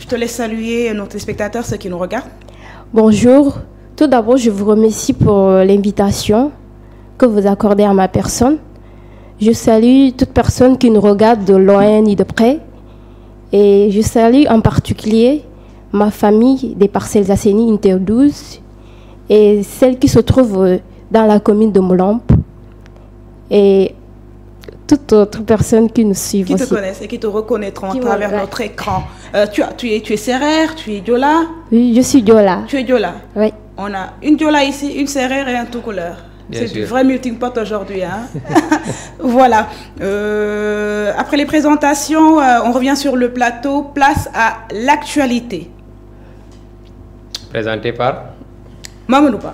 te laisse saluer nos téléspectateurs, ceux qui nous regardent. Bonjour. Tout d'abord, je vous remercie pour l'invitation que vous accordez à ma personne. Je salue toute personne qui nous regarde de loin ni de près. Et je salue en particulier ma famille des Parcelles Assainies Inter 12 et celle qui se trouve dans la commune de Moulamp et toute autre personne qui nous suit. Qui te connaissent et qui te reconnaîtront à travers notre écran. Tu es Sérère, tu es Diola? Oui, je suis Diola. Tu es Diola? Oui. On a une Diola ici, une Sérère et un tout couleur. C'est du vrai melting pot aujourd'hui. Hein. Voilà. Après les présentations, on revient sur le plateau. Place à l'actualité. Présenté par Mamadou Ba.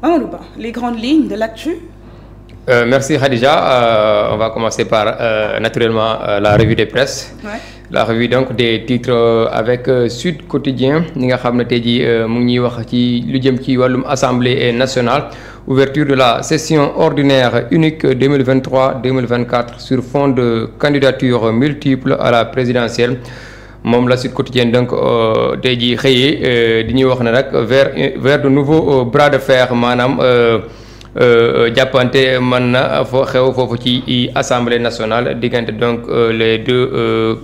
Mamadou Ba, les grandes lignes de l'actu. Merci Khadija. On va commencer par naturellement la revue de presse. Ouais. La revue donc des titres avec Sud Quotidien ñi nga xam ne tey jii mu ngi ñuy wax ci lu jëm ci wàllum assemblée nationale ouverture de la session ordinaire unique 2023-2024 sur fond de candidature multiple à la présidentielle moom la Sud Quotidien donc tey jii xëyee di ñuy wax ne nag vers de nouveaux bras de fer maanaam. jàppante mën na foo xew foofu ci assemblée nationale diggante donc les deux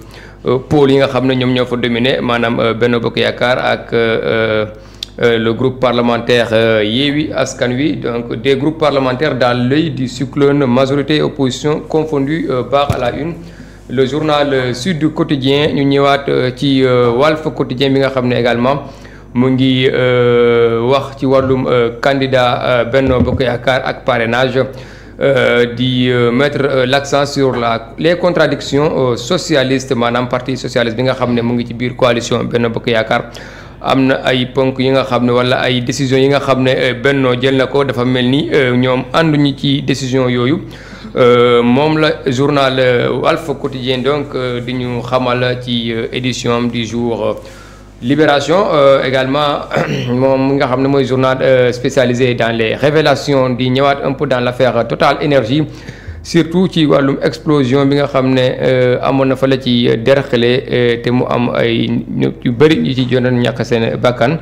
pôles yi nga xam ne ñoom ñoo fa dominé maanaam Benno Bokk Yaakaar ak le groupe parlementaire Yewwi Askan Wi donc des groupes parlementaires dans l'œil du cyclone majorité et opposition confondues barre à la une le journal Sud Quotidien ñu ñëwaat ci Walf Quotidien bi nga xam ne également mu ngi wax ci wàllum candidat Benno Bokk Yaakaar ak parrainage di mettre l'accent sur les contradictions socialistes maanaam parti socialiste bi nga xam ne mu ngi ci biir coalition Benno Bokk Yaakaar am na ay ponk yi nga xam ne wala ay décisions yi nga xam ne Benno jël na ko dafa mel ni ñoom ànduñu ci décision yooyu moom la journal Walf Quotidien donc di ñu xamal ci édition du jour. Libération également moom nga xam ne mooy journal spécialisé dans les révélations di ñëwaat un peu dans l'affaire Total Énergie surtout ci wàllum explosion bi nga xam ne amoon na fa la ci Derklé te mu am ay yu bëri ñu ci jonoon ñàkk seen bakkan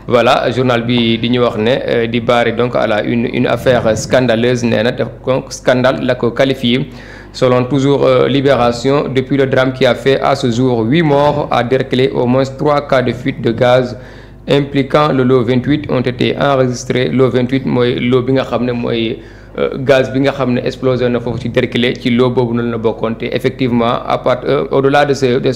voilà journal bi di ñu wax ne di bari donc à la une affaire scandaleuse nee na donc scandale la ko qualifié selon toujours Libération depuis le drame qui a fait à ce jour 8 morts à Derklé au moins 3 cas de fuite de gaz impliquant le lot 28 ont été enregistrés lot 28 mooy lot bi nga xam ne mooy gaz bi nga xam ne explosé na foofu ci Derklé ci lot boobu noonu la bokkoon te effectivement à part au-delà de cette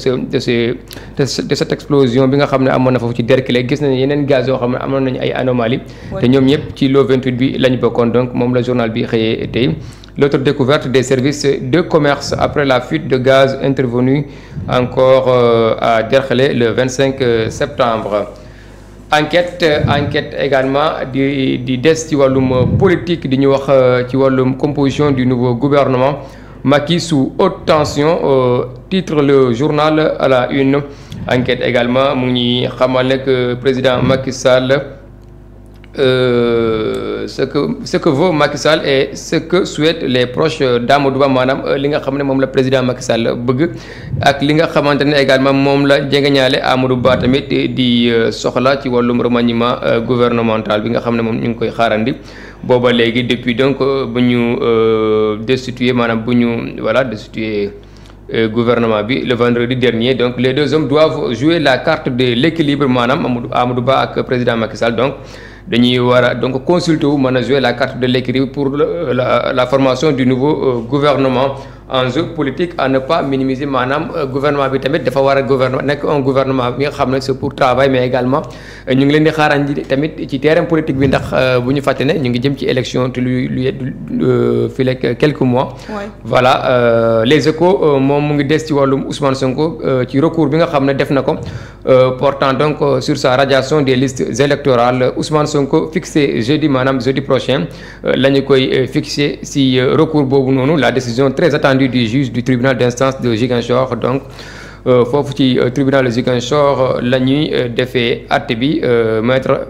explosion bi nga xam ne amoon na foofu ci Derklé gis nañu yeneen gaz yoo xam ne amoon nañu ay anomalies te ñoom ñëpp ci lot 28 bi lañu bokkoon donc moom la journal bi xëyee tey. L'autre découverte des services de commerce après la fuite de gaz intervenue encore à Derklé le 25 septembre. Enquête également di des ci wàllum politique di ñu wax ci wàllum composition du nouveau gouvernement Macky sous haute tension titre le journal à la une. Enquête également mu ngi xamal ne que président Macky Sall ce que veut Macky Sall et ce que souhaitent les proches d'Amadou Ba maanaam li nga xam ne moom la président Macky Sall bëgg ak li nga xamante ne également moom la jegeñaale Amadou Ba tamit di soxla ci wàllum remaniement gouvernemental bi nga xam ne moom ñu ngi koy xaarandi booba léegi depuis donc bu ñu destitué maanaam bu ñu voilà destitué gouvernement bi le vendredi dernier donc les deux hommes doivent jouer la carte de l'équilibre maanaam Amadou Ba ak président Macky Sall donc dañuy war a donc consulter wu mën a jouer la carte de l'équilibre pour la formation du nouveau gouvernement enjeu politique à ne pas minimiser maanaam gouvernement bi tamit dafa war a gouvernement nekk un gouvernement bi nga xam ne c'est pour travail mais également ñu ngi leen di xaarandi tamit ci terrain politique bi ndax bu ñu fàtte ne ñu ngi jëm ci élection te lu fii lekk quelques mois. voilà les échos moom mu ngi des ci wàllum Ousmane Sonko ci recours bi nga xam ne def na ko portant donc sur sa radiation des listes électorales Ousmane Sonko fixé jeudi maanaam jeudi prochain la ñu koy fixé si recours boobu noonu la décision très attendue du juge du tribunal d'instance de Ziguinchor donc foofu ci tribunal de Ziguinchor la ñuy defee àtte bi maître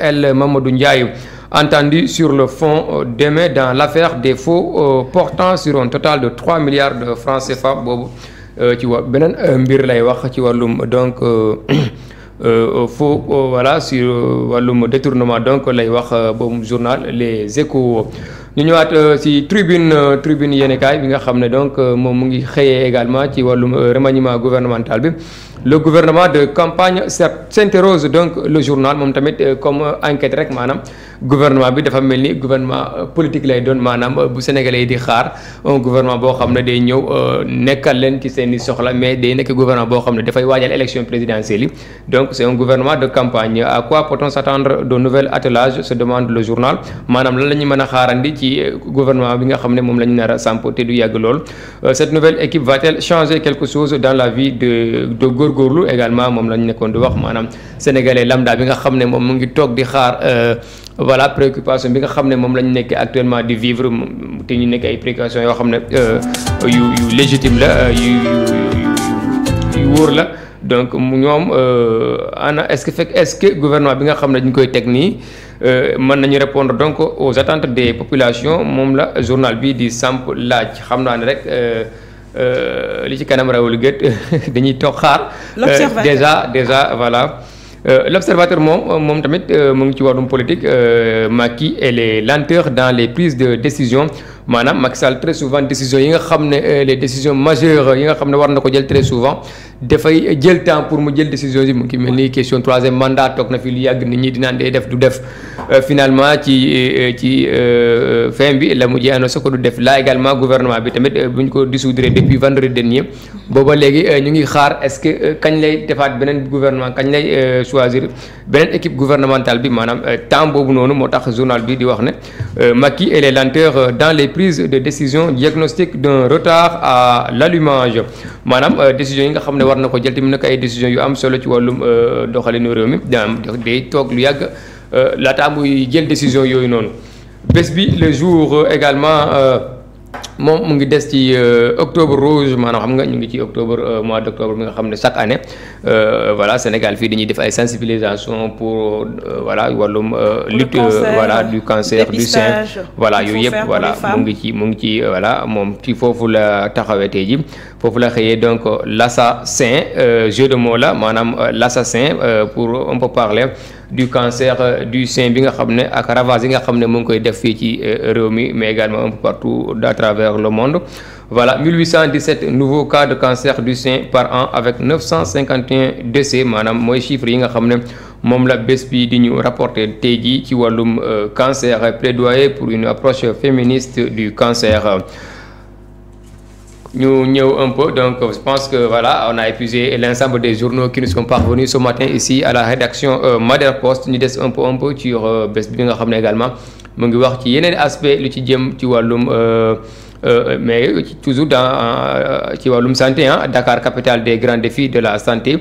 El Mamadou Ndiaye entendu sur le fond demain dans l'affaire des faux portant sur un total de 3 milliards de francs CFA boobu ci beneen mbir lay wax ci wàllum donc faux voilà sur wàllum détournement donc lay wax boobu journal Les Échos. ñu ñëwaat ci tribune yéenekaay bi nga xam ne donc moom mu ngi xëyee également ci wàllum remaniement gouvernemental bi. Le gouvernement de campagne s'interroge donc le journal moom tamit comme enquête rek maanaam gouvernement bi dafa mel ni gouvernement politique lay doon maanaam bu sénégalais yi di xaar un gouvernement boo xam ne day ñëw nekkal leen ci seen i soxla mais day nekk gouvernement boo xam ne dafay waajal élection présidentielle yi donc c'est un gouvernement de campagne. À quoi peut-on s'attendre de nouvel attelage se demande le journal maanaam lan la ñu mën a xaarandi ci gouvernement bi nga xam ne moom la ñu nar a samp te du yàgg lool. Cette nouvelle équipe va-t-elle changer quelque chose dans la vie de góorgóorlu également moom la ñu nekkoon di wax maanaam sénégalais lambda bi nga xam ne moom mu ngi toog di xaar voilà préoccupation bi nga xam ne moom la ñu nekk actuellement di vivre te ñu nekk ay précautions yoo xam ne yu légitime la yu wóor la donc ñoom ana est-ce que gouvernement bi nga xam ne dañu koy teg nii mën nañu répondre donc aux attentes des populations moom la journal bi di samp laaj xam naa ne rek li ci kanam rawul gët dañuy toog xaar. déjà voilà l'observateur moom tamit mu ngi ci wàllum politique Macky et les lenteurs dans les prises de décision maanaam Macky Sall très souvent décisions yi nga xam ne les décisions majeures yi nga xam ne war na ko jël très souvent dafay jël temps pour mu jël décision yi mu ngi mel ni question troisième mandat toog na fi lu yàgg nit ñi dinaan day def du def finalement ci fin bi la mujjee annoncé ko du def là également gouvernement bi tamit bu ñu ko dissoudre depuis vendredi dernier booba léegi ñu ngi xaar est-ce que kañ lay defaat beneen gouvernement kañ lay choisir beneen équipe gouvernementale bi maanaam temps boobu noonu moo tax journal bi di wax ne Macky et les lenteurs dans les prises de décision diagnostic d'un retard à l'allumage maanaam décision yi nga xam ne war na ko jël tamit nag ay décisions yu am solo ci wàllum doxalinu réew mi day toog lu yàgg laataa muy jël décision yooyu noonu bés bi le jour également moom mu ngi des ci octobre rouge maanaam xam nga ñu ngi ci octobre mois d'octobre bi nga xam ne chaque année voilà Sénégal fii dañuy def ay sensibilisation pour voilà wàllum lutte voilà du cancer du sein voilà yooyu yëpp voilà mu ngi ci voilà moom ci foofu la taxawee tey ji foofu la xëyee donc l'assassin jeu de mots la maanaam l'assassin pour on peut parler du cancer du sein bi nga xam ne ak ravage yi nga xam ne mu ngi koy def fii ci réew mi mais également un peu partout à travers le monde voilà 1817 nouveaux cas de cancer du sein par an avec 951 décès maanaam mooy chiffres yi nga xam ne moom la bés bi di ñu rapporter tey jii ci wàllum cancer plaidoyer pour une approche féministe du cancer. ñu ñëw un peu donc je pense que voilà on a épuisé l'ensemble des journaux qui nous sont parvenus ce matin ici à la rédaction Madère Post ñu des un peu sur bés bi nga xam ne également mu ngi wax ci yeneen aspect lu ci jëm ci wàllum mais toujours dans ci wàllum santé Dakar capitale des grands défis de la santé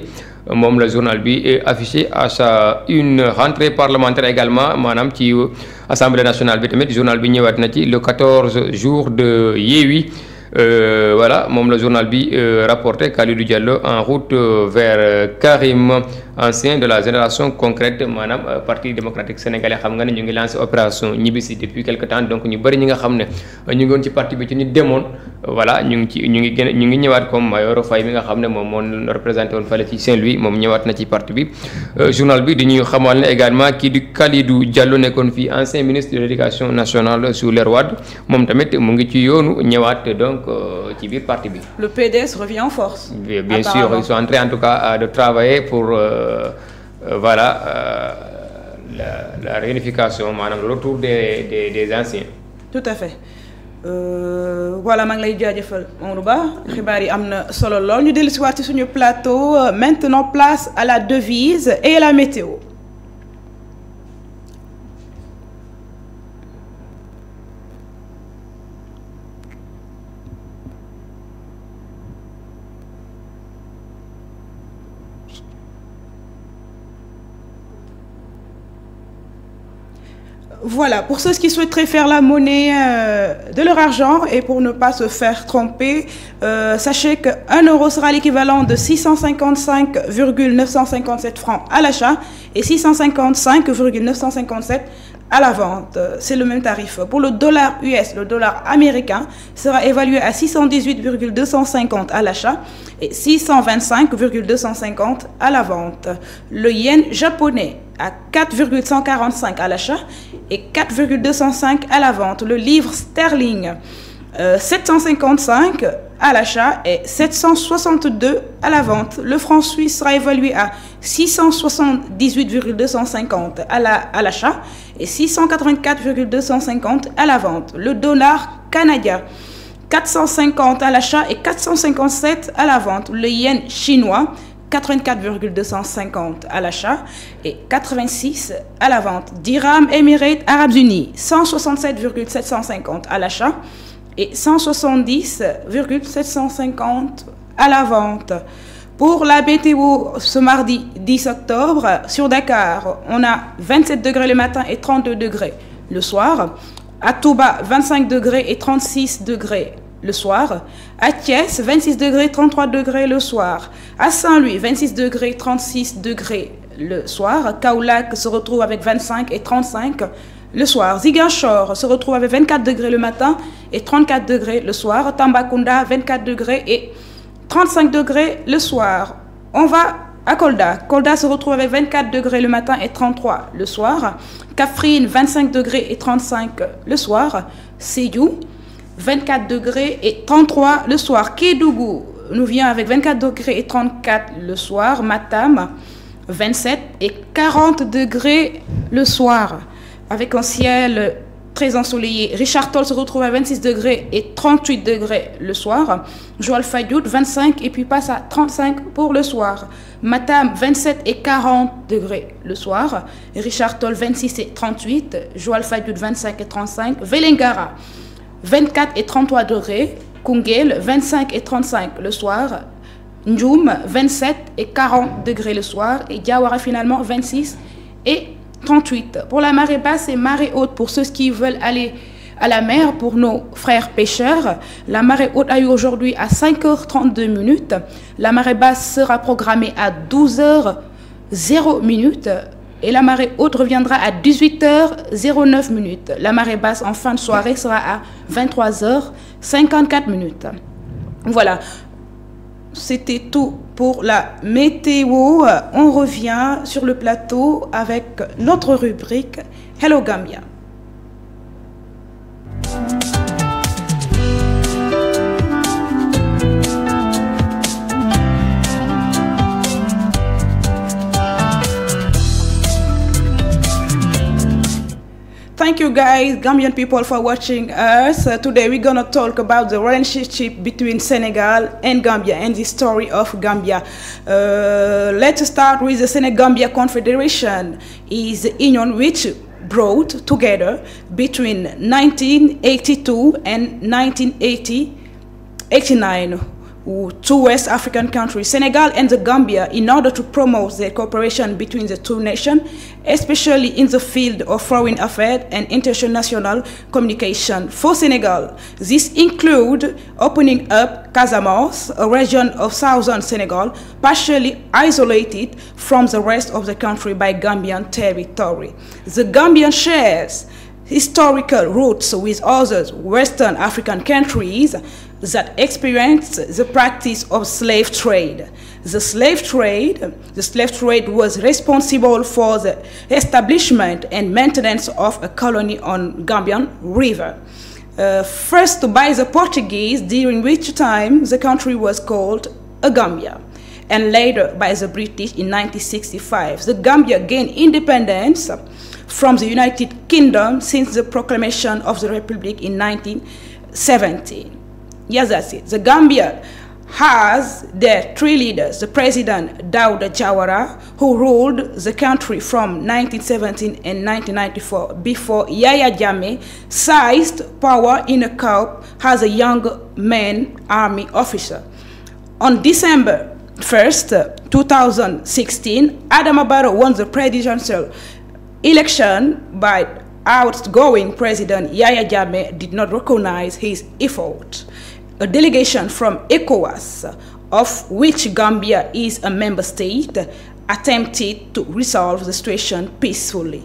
moom la journal bi affiché à sa une rentrée parlementaire également maanaam ci assemblée nationale bi tamit journal bi ñëwaat na ci le 14 jours de Yewwi voilà moom la journal bi rapporté Kalidou Diallo en route vers Karim ancien de la génération concrète maanaam parti démocratique sénégalais xam nga ne ñu ngi lancé opération ñibbisi depuis quelque temps donc ñu bëri ñi nga xam ne ñu ngi woon ci parti bi ci ñu demoon voilà ñu ngi ñëwaat comme Mayoro Faye mi nga xam ne moom moo représenté woon fale ci Saint-Louis moom ñëwaat na ci parti bi journal bi di ñuy xamal ne également kii di Kalidou Diallo nekkoon fii ancien ministre de l'éducation nationale sous l'ère Wade moom tamit mu ngi ci yoonu ñëwaat donc ci biir parti bi. Le PDS revient en force. Bien sûr ils sont en train en tout cas de travailler pour voilà la réunification maanaam le retour des anciens. Tout à fait voilà maa ngi lay jaajëfal Mamadou Ba xibaar yi am na solo lool ñu dellusiwaat ci suñu plateau maintenant place à la devise et la météo. Voilà, pour ceux qui souhaiteraient faire la monnaie de leur argent et pour ne pas se faire tromper, sachez que 1 euro sera l'équivalent de 655,957 francs à l'achat et 655,957 à la vente. C'est le même tarif. Pour le dollar US, le dollar américain sera évalué à 618,250 à l'achat et 625,250 à la vente. Le yen japonais à 4,145 à l'achat et 4,205 à la vente. Le livre sterling 755 à l'achat et 762 à la vente. Le franc suisse sera évalué à 678,250 à l'achat et 684,250 à la vente. Le dollar canadien 450 à l'achat et 457 à la vente. Le yen chinois 84,250 à l'achat et 86 à la vente. Dirham Émirats Arabes Unis 167,750 à l'achat et 170,750 à la vente. Pour la météo ce mardi 10 octobre, sur Dakar, on a 27 degrés le matin et 32 degrés le soir. À Touba, 25 degrés et 36 degrés le soir. À Thiès, 26 degrés, 33 degrés le soir. À Saint-Louis, 26 degrés, 36 degrés le soir. Kaolack se retrouve avec 25 et 35 le soir. Ziguinchor se retrouve avec 24 degrés le matin et 34 degrés le soir. Tambacounda, 24 degrés et 35 degrés le soir. On va à Kolda. Kolda se retrouve avec 24 degrés le matin et 33 le soir. Kaffrine, 25 degrés et 35 le soir. Sédhiou, 24 degrés et 33 le soir. Kédougou nous vient avec 24 degrés et 34 le soir. Matam, 27 et 40 degrés le soir. Avec un ciel très ensoleillé. Richard Toll se retrouve à 26 degrés et 38 degrés le soir. Joal Fadiout, 25 et puis passe à 35 pour le soir. Matam, 27 et 40 degrés le soir. Richard Toll, 26 et 38. Joal Fadiout, 25 et 35. Vélingara, 24 et 33 degrés. Koungheul, 25 et 35 le soir. Ndioum, 27 et 40 degrés le soir. Et Diawara, finalement, 26 et 38. Pour la marée basse et marée haute, pour ceux qui veulent aller à la mer, pour nos frères pêcheurs, la marée haute a eu aujourd'hui à 5h32. La marée basse sera programmée à 12h0 et la marée haute reviendra à 18h09. La marée basse en fin de soirée sera à 23h54. Voilà. C'était tout pour la météo. On revient sur le plateau avec notre rubrique Hello Gambia. Thank you guys, Gambian people, for watching us. Today we're gonna talk about the relationship between Senegal and Gambia and the story of Gambia. Let's start with the Senegambia Confederation. Is the union which brought together between 1982 and 1989 two West African countries, Senegal and the Gambia, in order to promote the cooperation between the two nations, especially in the field of foreign affairs and international communication. For Senegal, this includes opening up Casamance, a region of southern Senegal, partially isolated from the rest of the country by Gambian territory. The Gambian shares historical roots with other Western African countries that experienced the practice of slave trade. The slave trade was responsible for the establishment and maintenance of a colony on Gambian River. First by the Portuguese, during which time the country was called a Gambia, and later by the British in 1965. The Gambia gained independence from the United Kingdom since the proclamation of the Republic in 1917. Yes, that's it. The Gambia has their three leaders: the President Dawda Jawara, who ruled the country from 1917 and 1994 before Yaya Jammeh seized power in a coup as a young man army officer. On December 1st, 2016, Adama Barrow won the presidential election by outgoing President Yahya Jammeh did not recognize his effort. A delegation from ECOWAS, of which Gambia is a member state, attempted to resolve the situation peacefully.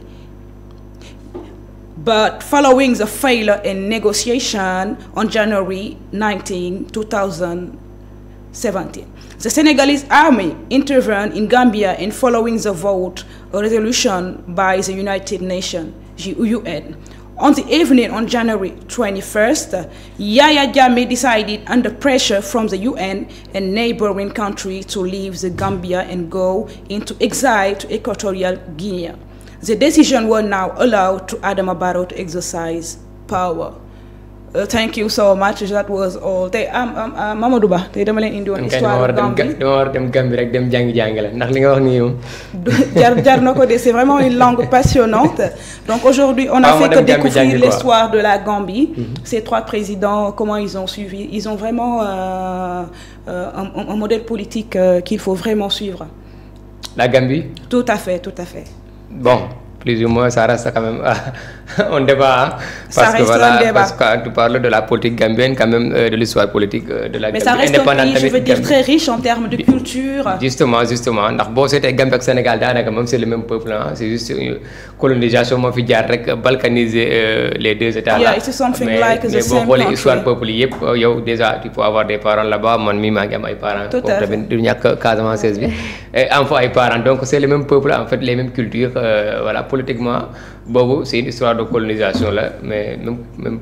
But following the failure in negotiation on January 19, 2017, the Senegalese army intervened in Gambia and following the vote, a resolution by the United Nations, UN. On the evening on January 21st, Yahya Jammeh decided under pressure from the UN and neighboring countries to leave the Gambia and go into exile to Equatorial Guinea. The decision will now allow to Adama Barrow to exercise power. Thank you so much. That was all. Mamadou Ba, tey dama leen indi woon histoire Gambie. Dama war dem Gambie rek dem jàngi jàngale ndax li nga wax nii moom. jar na ko de, c'est vraiment une langue passionnante. Donc aujourd'hui, on a fait que découvrir l'histoire de la Gambie. Ces trois présidents, comment ils ont suivi. Ils ont vraiment un modèle politique qu'il faut vraiment suivre. La Gambie? Tout à fait, tout à fait. Bon. Plus ou moins, ça reste quand même un débat. Parce que tu parles de la politique gambienne, quand même, de l'histoire politique de la Gambie. Mais ça reste un pays, je veux dire, très riche en termes de culture. Justement. Ndax boo seetee Gambie ak Sénégal daanaka même c'est le même peuple, hein. C'est juste une colonisation moo fi jaar rek balkaniser les deux États là. Yeah, it's something like the same country. Mais boo xoolee histoire peuple yi yëpp yow déjà tu peux avoir des parents là-bas, man mii maa ngi am ay parents. Tout à fait. Tamit du ñàkk Casamance bi am fa ay parents, donc c'est le même peuple en fait, les mêmes cultures, voilà. Politiquement, c'est une histoire de colonisation là, mais même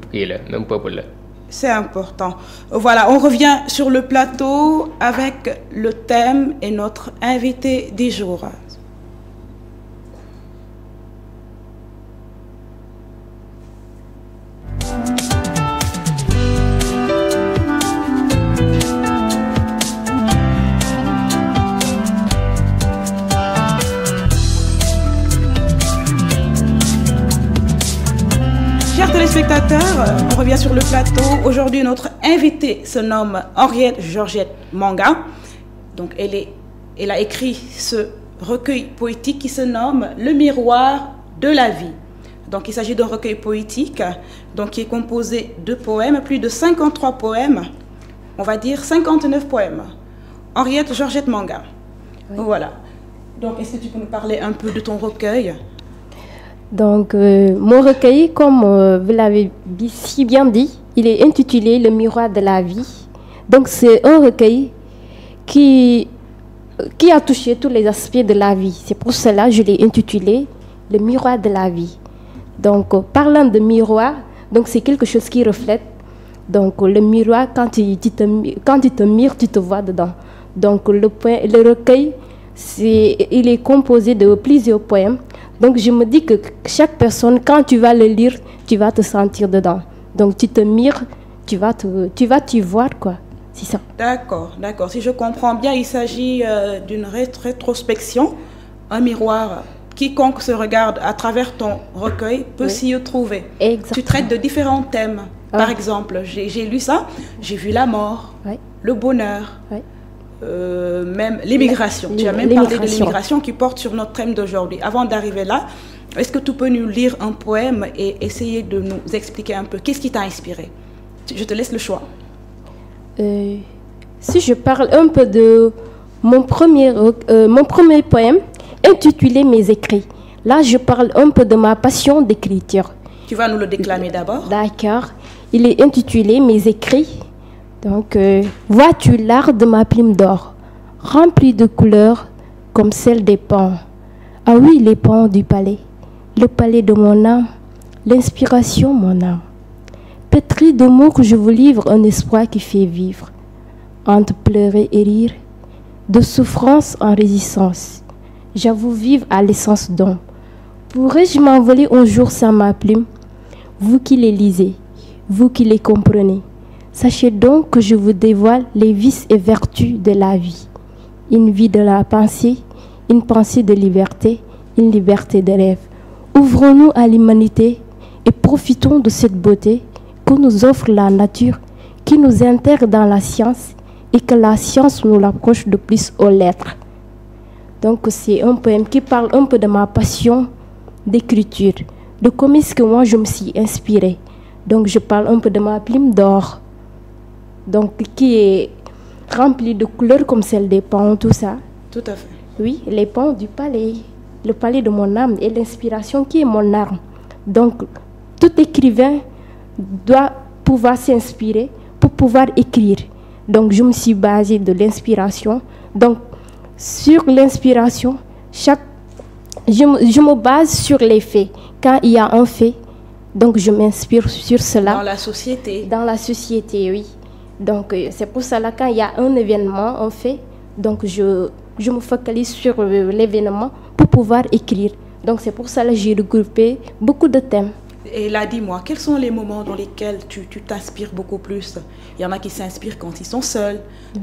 peuple là. C'est important. Voilà, on revient sur le plateau avec le thème et notre invité du jour. Téléspectateurs, on revient sur le plateau. Aujourd'hui, notre invitée se nomme Henriette Georgette Manga. Donc, elle a écrit ce recueil poétique qui se nomme Le miroir de la vie. Donc, il s'agit d'un recueil poétique donc, qui est composé de poèmes, plus de 53 poèmes, on va dire 59 poèmes. Henriette Georgette Manga. Oui. Voilà. Donc, est-ce que tu peux nous parler un peu de ton recueil ? Donc, mon recueil, comme vous l'avez si bien dit, il est intitulé Le miroir de la vie. Donc, c'est un recueil qui a touché tous les aspects de la vie. C'est pour cela que je l'ai intitulé Le miroir de la vie. Donc, parlant de miroir, donc c'est quelque chose qui reflète. Donc, le miroir, quand tu te mires, tu te vois dedans. Donc, le recueil, il est composé de plusieurs poèmes. Donc, je me dis que chaque personne, quand tu vas le lire, tu vas te sentir dedans. Donc, tu te mires, tu vas t'y voir, quoi. C'est ça. D'accord. Si je comprends bien, il s'agit d'une rétrospection, un miroir. Quiconque se regarde à travers ton recueil peut s'y trouver. Exactement. Tu traites de différents thèmes. Par exemple, j'ai lu ça, j'ai vu la mort, le bonheur. Même l'immigration. Tu as même parlé de l'immigration qui porte sur notre thème d'aujourd'hui. Avant d'arriver là, est-ce que tu peux nous lire un poème et essayer de nous expliquer un peu qu'est-ce qui t'a inspiré? Je te laisse le choix. Si je parle un peu de mon premier poème intitulé Mes écrits. Là, je parle un peu de ma passion d'écriture. Tu vas nous le déclamer d'abord? D'accord. Il est intitulé Mes écrits. Donc, vois-tu l'art de ma plume d'or, remplie de couleurs comme celle des pans. Ah oui, les pans du palais, le palais de mon âme, l'inspiration mon âme. Pétri de mots que je vous livre un espoir qui fait vivre, entre pleurer et rire, de souffrance en résistance. J'avoue vivre à l'essence d'homme. Pourrais-je m'envoler un jour sans ma plume? Vous qui les lisez, vous qui les comprenez. Sachez donc que je vous dévoile les vices et vertus de la vie. Une vie de la pensée, une pensée de liberté, une liberté de rêve. Ouvrons-nous à l'humanité et profitons de cette beauté que nous offre la nature, qui nous intègre dans la science et que la science nous rapproche de plus aux lettres. Donc c'est un poème qui parle un peu de ma passion d'écriture, de comics que moi je me suis inspirée. Donc je parle un peu de ma plume d'or, donc qui est remplie de couleurs comme celle des pans, tout ça. Tout à fait. Oui, les pans du palais, le palais de mon âme et l'inspiration qui est mon arme. Donc tout écrivain doit pouvoir s'inspirer pour pouvoir écrire. Donc je me suis basée de l'inspiration. Donc sur l'inspiration, je me base sur les faits. Quand il y a un fait, donc je m'inspire sur cela. Dans la société. Dans la société, oui. Donc c'est pour cela quand il y a un événement, un fait, donc je me focalise sur l'événement pour pouvoir écrire. Donc c'est pour cela que j'ai regroupé beaucoup de thèmes. Et là, dis-moi, quels sont les moments dans lesquels tu t'inspires beaucoup plus? Il y en a qui s'inspirent quand ils sont seuls,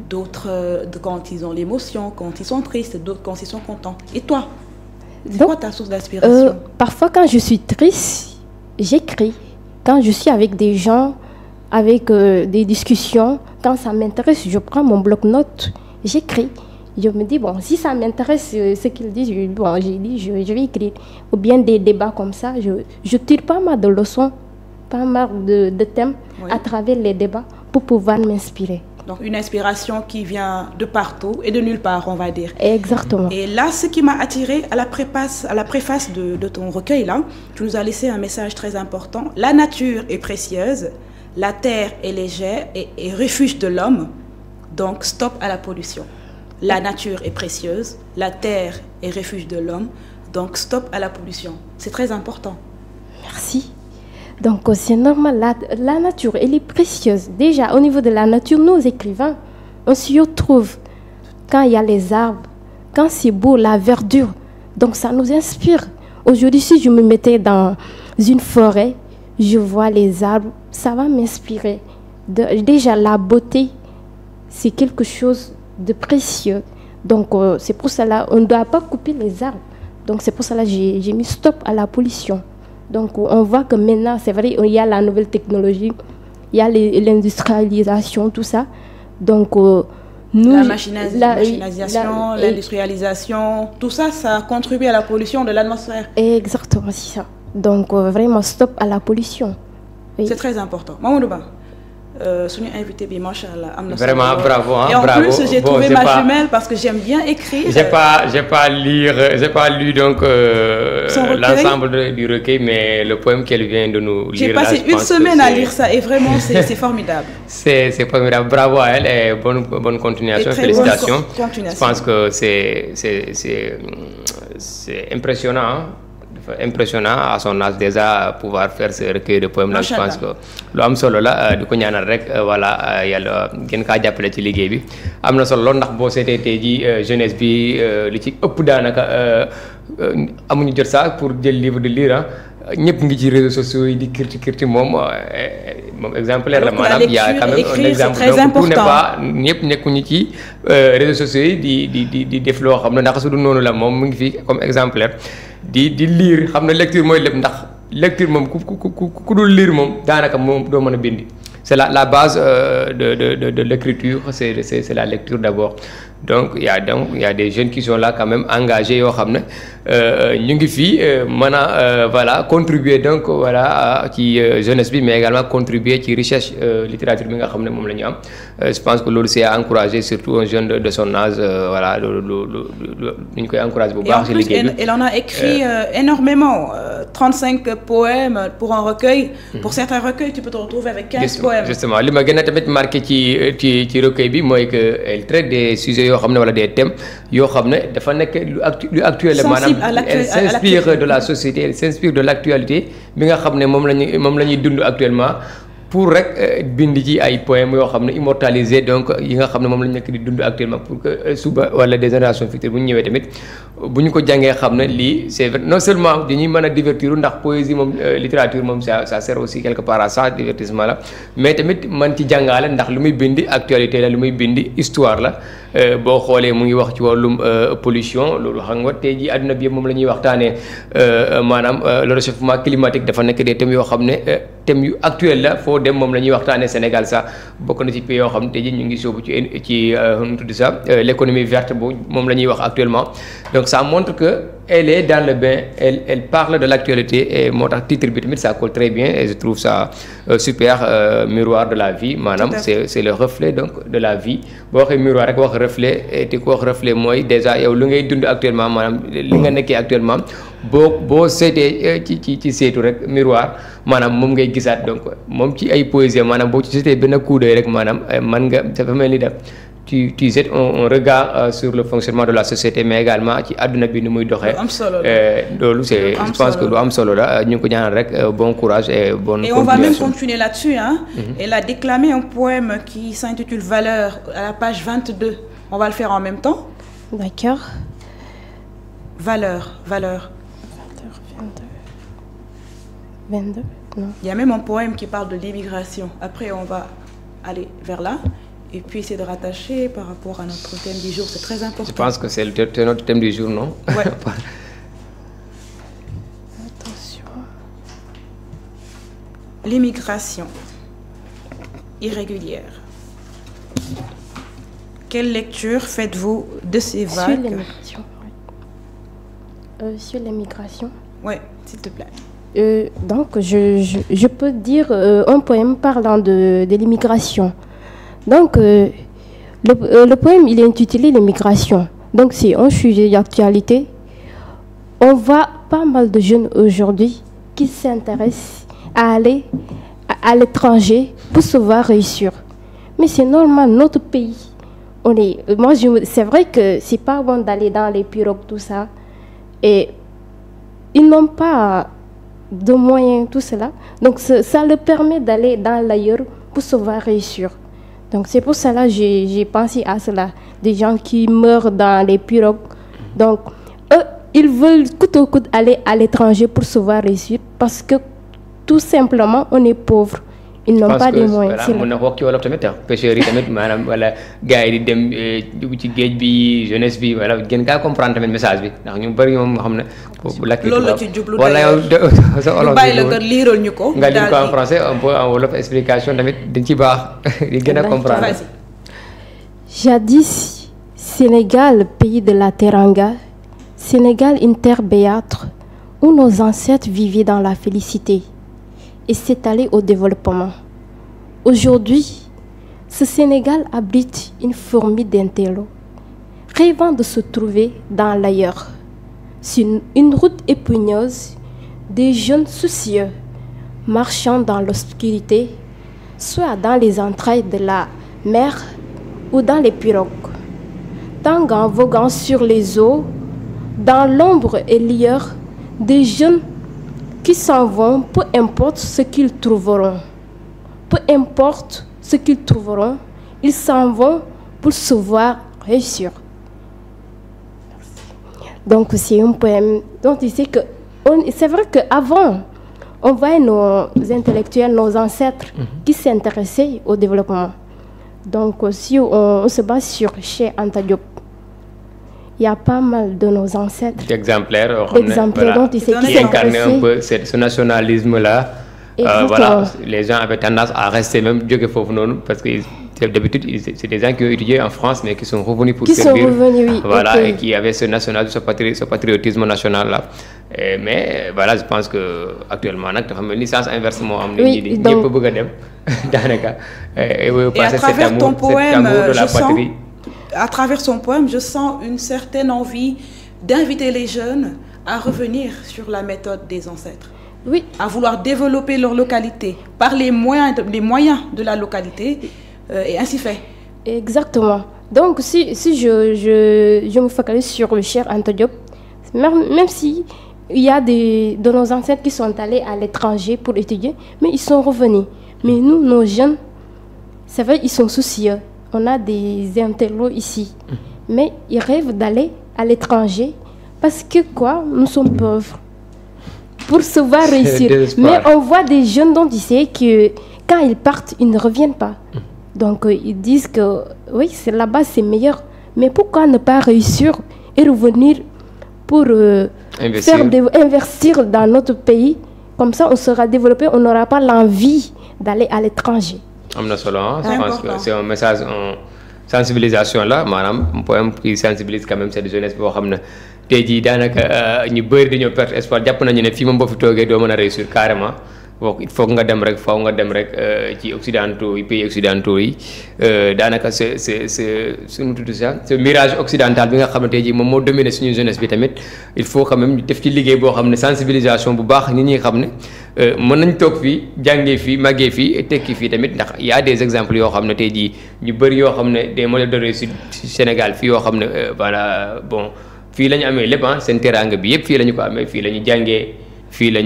d'autres quand ils ont l'émotion, quand ils sont tristes, d'autres quand ils sont contents. Et toi, c'est quoi ta source d'inspiration? Parfois, quand je suis triste, j'écris. Quand je suis avec des gens, avec des discussions, quand ça m'intéresse, je prends mon bloc-notes, j'écris. Je me dis, bon, si ça m'intéresse ce qu'ils disent, bon, je vais écrire. Ou bien des débats comme ça, je tire pas mal de leçons, pas mal de thèmes à travers les débats pour pouvoir m'inspirer. Donc une inspiration qui vient de partout et de nulle part, on va dire. Exactement. Et là, ce qui m'a attiré à la préface de ton recueil, là, tu nous as laissé un message très important. La nature est précieuse, la terre est légère et refuge de l'homme, donc stop à la pollution. La nature est précieuse, la terre est refuge de l'homme, donc stop à la pollution. C'est très important. Merci. Donc c'est normal, la nature, elle est précieuse. Déjà, au niveau de la nature, nous écrivains, on s'y retrouve quand il y a les arbres, quand c'est beau, la verdure. Donc ça nous inspire. Aujourd'hui, si je me mettais dans une forêt, je vois les arbres, ça va m'inspirer. Déjà, la beauté, c'est quelque chose de précieux. Donc c'est pour cela on ne doit pas couper les arbres. Donc c'est pour cela que j'ai mis stop à la pollution. Donc on voit que maintenant, c'est vrai, il y a la nouvelle technologie, il y a l'industrialisation, tout ça. Donc nous, la machinisation, l'industrialisation, tout ça, ça contribue à la pollution de l'atmosphère. Exactement, c'est ça. Donc vraiment stop à la pollution. Oui. C'est très important. Mamadou Ba, Sonia invité bien, machallah. Vraiment bravo, hein, et en bravo. plus j'ai trouvé ma jumelle parce que j'aime bien écrire. J'ai pas lu donc l'ensemble du recueil, mais le poème qu'elle vient de nous lire. J'ai passé une semaine à lire ça et vraiment c'est formidable. C'est formidable, bravo à elle et bonne continuation, félicitations. Je pense que c'est impressionnant. Hein? Impressionnant à son âge déjà pouvoir faire ce recueil de poèmes là. Je pense que lu am solo la di ko ñaanal rek voilà yàlla gën kaa jàppale ci liggéey bi am na solo lool ndax boo seetee tey ji jeunesse bi li ci ëpp daanaka amuñu jot sax pour jël livre de lire ñëpp ngi ci réseaux sociaux yi di kirti moom exemplaire la maanaam y a quand même un exemple donc tout n'est pas ñëpp nekkuñu ci réseaux sociaux yi di def loo xam ne ndax su du noonu la moom mu ngi fi comme exemplaire di lire xam na lecture mooy lépp ndax lecture moom ku dul lire moom daanaka moom doo mën a bindi c'est la base de l'écriture c'est la lecture d'abord. Donc il y a des jeunes qui sont là quand même engagés yoo xam ne ñu ngi fii mën a voilà contribuer donc voilà ci jeunesse bi mais également contribuer ci recherche littérature bi nga xam ne moom la ñu am. Je pense que loolu c'est à encourager surtout un jeune de son âge voilà loolu ñu koy encourager bu baax ci liggéey bi. Elle en a écrit énormément 35 poèmes pour un recueil. Pour certains recueils tu peux te retrouver avec 15 poèmes. Justement li ma gën a tamit marqué ci recueil bi mooy que elle traite des sujets yoo xam ne wala des thèmes yoo xam ne dafa nekk lu actuel maanaam elle s'inspire de la société, elle s'inspire de l'actualité bi nga xam ne moom la ñuy dund actuellement pour rek bind ci ay poèmes yoo xam ne immortalisé donc yi nga xam ne moom la ñu nekk di dund actuellement pour que suba wala des générations futures bu ñu ñëwee tamit bu ñu ko jàngee xam ne lii c'est vrai non seulement dañuy mën a divertir ndax poésie moom littérature moom ça sert aussi quelque part à ça divertissement la mais tamit man ci jàngaale ndax lu muy bindi actualité la lu muy bindi histoire la boo xoolee mu ngi wax ci wàllum pollution loolu xam nga tey jii àdduna bi yëpp moom la ñuy waxtaanee maanaam le réchauffement climatique dafa nekk des thèmes yoo xam ne thèmes yu actuel la foo dem moom la ñuy waxtaanee Sénégal sax bokk na ci pays yoo xam ne tey jii ñu ngi sóobu ci nu tudd ça l'économie verte bu moom la ñuy wax actuellement donc ça montre que elle est dans le bain, elle parle de l'actualité et mon titre bi ça colle très bien et je trouve ça super. Miroir de la vie maanaam c'est le reflet donc de la vie boo waxee miroir rek wax reflet et te ko wax reflet mooy déjà yow lu ngay dund actuellement maanaam li nga nekkee actuellement boo seetee ci seetu rek miroir maanaam moom ngay gisaat donc moom ci ay poésie maanaam boo ci seetee benn coup d'œil rek maanaam man nga dafa mel ni def tu jettes un regard sur le fonctionnement de la société mais également ci àdduna bi ni muy doxee loolu c'est je pense que lu am solo la ñu ngi ko ñaanal rek bon courage et bonne continuation. Et on va même continuer là-dessus hein. Elle a déclamé un poème qui s'intitule Valeurs à la page 22. On va le faire en même temps. D'accord. Valeurs. 22 non. Il y a même un poème qui parle de l'immigration. Après on va aller vers là. Et puis essayer de rattacher par rapport à notre thème du jour, c'est très important. Je pense que c'est notre thème du jour, non? Ouais. Attention. L'immigration irrégulière. Quelle lecture faites-vous de ces vagues? Sur l'immigration. Sur l'immigration. Oui, s'il te plaît. Donc, je peux dire un poème parlant de l'immigration. Donc, le poème, il est intitulé l'immigration. Donc, c'est un sujet d'actualité. On voit pas mal de jeunes aujourd'hui qui s'intéressent à aller à l'étranger pour se voir réussir. Mais c'est normal, notre pays. C'est vrai que c'est pas bon d'aller dans les pirogues, tout ça. Et ils n'ont pas de moyens, tout cela. Donc, ça leur permet d'aller dans l'ailleurs pour se voir réussir. Donc c'est pour cela que j'ai pensé à cela. Des gens qui meurent dans les pirogues. Donc eux, ils veulent coûte que coûte aller à l'étranger pour se voir réussir parce que tout simplement on est pauvre. Ils n'ont pas de moyens. Voilà, mën na wax ci wolof tamit pêcheurs yi tamit maanaam wala gars yi di dem dugg ci géej bi jeunesse bi wala gën kaa comprendre tamit message bi ndax ñu bari ñoom xam ne loolu la ci jublu wala yow sa olof bàyyi la nga liiral ñu ko nga liir ko en français un peu en wolof explication tamit dañ ci baax di gën a comprendre. Jadis Sénégal, pays de la Teranga, Sénégal une terre béâtre où nos ancêtres vivaient dans la félicité et s'étaler au développement. Aujourd'hui, ce Sénégal abrite une fourmi d'intello, rêvant de se trouver dans l'ailleurs. Sur une route épineuse, des jeunes soucieux marchant dans l'obscurité, soit dans les entrailles de la mer ou dans les pirogues, tanguant, voguant sur les eaux, dans l'ombre et l'hier, des jeunes qui s'en vont, peu importe ce qu'ils trouveront. Peu importe ce qu'ils trouveront, ils s'en vont pour se voir réussir. Donc c'est un poème dont tu sais que c'est vrai qu'avant, on voyait nos intellectuels, nos ancêtres qui s'intéressaient au développement. Donc si on se base sur Cheikh Anta Diop, il y a pas mal de nos ancêtres. D'exemplaires voilà, dont tu sais qui incarnaient un peu ce nationalisme-là. Voilà, les gens avaient tendance à rester même Dieu que parce que d'habitude c'est des gens qui ont étudié en France mais qui sont revenus pour servir. Oui, voilà, okay. Et qui avaient ce nationalisme, ce patriotisme national-là. Mais voilà, je pense que actuellement, une licence inversement, et à travers ton poème, à travers son poème, je sens une certaine envie d'inviter les jeunes à revenir sur la méthode des ancêtres. Oui. À vouloir développer leur localité par les moyens de la localité et ainsi fait. Exactement. Donc si je me focalise sur le Cheikh Anta Diop, même si il y a de nos ancêtres qui sont allés à l'étranger pour étudier, mais ils sont revenus. Mais nous, nos jeunes, c'est vrai, ils sont soucieux. On a des intellos ici, mais ils rêvent d'aller à l'étranger parce que quoi, nous sommes pauvres. Pour se voir réussir. Mais on voit des jeunes dont ils savent que quand ils partent, ils ne reviennent pas. Donc ils disent que oui, c'est là-bas, c'est meilleur. Mais pourquoi ne pas réussir et revenir pour investir dans notre pays? Comme ça, on sera développé, on n'aura pas l'envie d'aller à l'étranger. Je pense que c'est un message en sensibilisation là, madame, un poème qui sensibilise quand même cette jeunesse pour tey jii daanaka ñu bëri dañoo perte espoir jàpp nañu ne fii moom boo fi toogee doo mën a réussir carrément donc il faut nga dem rek faaw nga dem rek ci occidentaux yi pays occidentaux yi daanaka suñu tudd sax ce mirage occidental bi nga xam ne tey jii moom moo dominé suñu jeunesse bi tamit il faut quand même ñu def ci liggéey boo xam ne sensibilisation bu baax nit ñi xam ne mën nañ toog fii jàngee fii màggee fii tekki fii tamit ndax y a des exemples yoo xam ne tey jii ñu bëri yoo xam ne des modèles de réussite Sénégal fii yoo xam ne voilà bon fii la ñu amee lépp seen teraanga bi yëpp fii la ñu ko amee fii la ñu jàngee fii la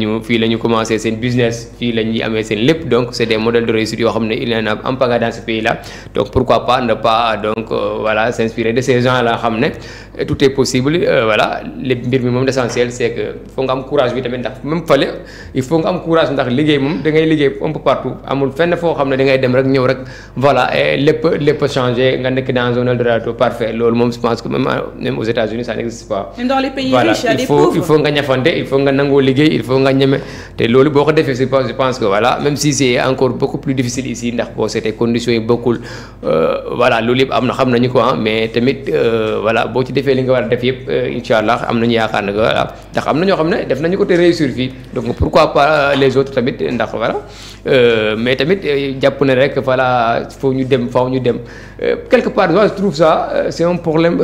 ñu commencé seen business fii la ñuy amee seen lépp donc c'est des modèles de réussite yoo xam ne il y en a en pagaille dans ce pays là donc pourquoi pas ne pas donc voilà s'inspirer de ces gens là xam ne tout est possible voilà lépp mbir mi moom l'essentiel c'est que faut nga am courage bi tamit ndax même fale il faut nga am courage ndax liggéey moom da ngay liggéey un peu partout amul fenn foo xam ne da ngay dem rek ñëw rek voilà lépp changé nga nekk dans un Eldorado parfait loolu moom je pense que même aux États-Unis ça n'existe pas. Même dans les pays voilà riches, il faut nga ñafante il faut nga nangoo liggéey il faut nga ñeme te loolu boo ko defee je pense que voilà même si c'est encore beaucoup plus difficile ici ndax boo seetee conditions yi bokkul voilà loolu yëpp am na xam nañu ko mais tamit voilà boo ci defee li nga war a def yëpp incha allah am nañu yaakaar ne voilà ndax am na ñoo xam ne def nañu ko te réussir fii donc pourquoi pas les autres tamit ndax voilà mais tamit jàpp ne rek voilà faaw ñu dem quelque part je trouve ça c'est un problème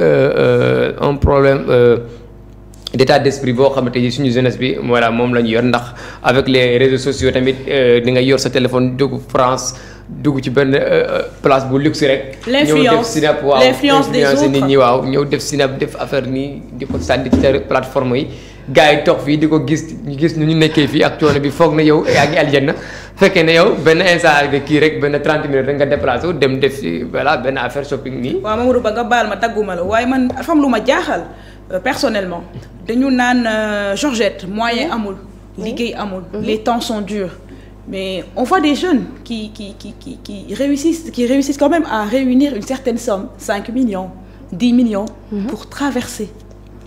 d'état d'esprit boo xamante ni suñu jeunesse bi voilà moom la ñu yor ndax avec les réseaux sociaux tamit di nga yor sa téléphone dugg France dugg ci benn place bu luxe rek. ñëw def snap waaw l'influence des autres nit ñi waaw ñëw def snap def affaire nii di ko sànni ci plateforme yi gars yi toog fii di ko gis ñu nekkee fii ak coono bi foog na yow yaa ngi aljanna fekkee ne yow benn instant de kii rek benn 30 minutes rek nga déplacé wu dem def voilà benn affaire shopping nii. waaw Mamadou Ba nga baal ma dagguma la waaye man dafa am lu ma jaaxal. Personnellement dañu naan Georgette moyen amul liggéey amul les temps sont durs mais on voit des jeunes qui réussissent quand même à réunir une certaine somme 5 millions 10 millions pour traverser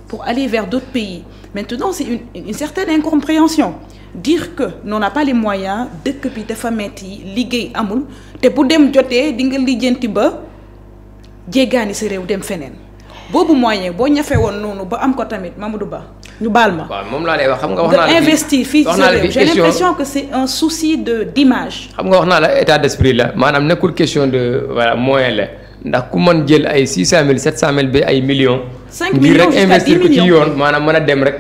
pour aller vers d'autres pays maintenant c'est une certaine incompréhension dire que on n'a pas les moyens dëkk bi dafa metti liggéey amul te bu dem jotee di nga lijjanti ba jéggaani sa réew dem feneen boobu moyen boo ñafee woon noonu ba am ko tamit Mamadou Ba ñu baal ma. waaw moom laa lay wax xam nga wax naa la investir fii j'ai l'impression que c'est un souci d'image. xam nga wax naa la état d'esprit la maanaam nekkul question de voilà moyen la ndax ku mën jël ay 600 000 700 000 ba ay millions. 5 millions ngir rek investir ko ci yoon maanaam mën a dem rek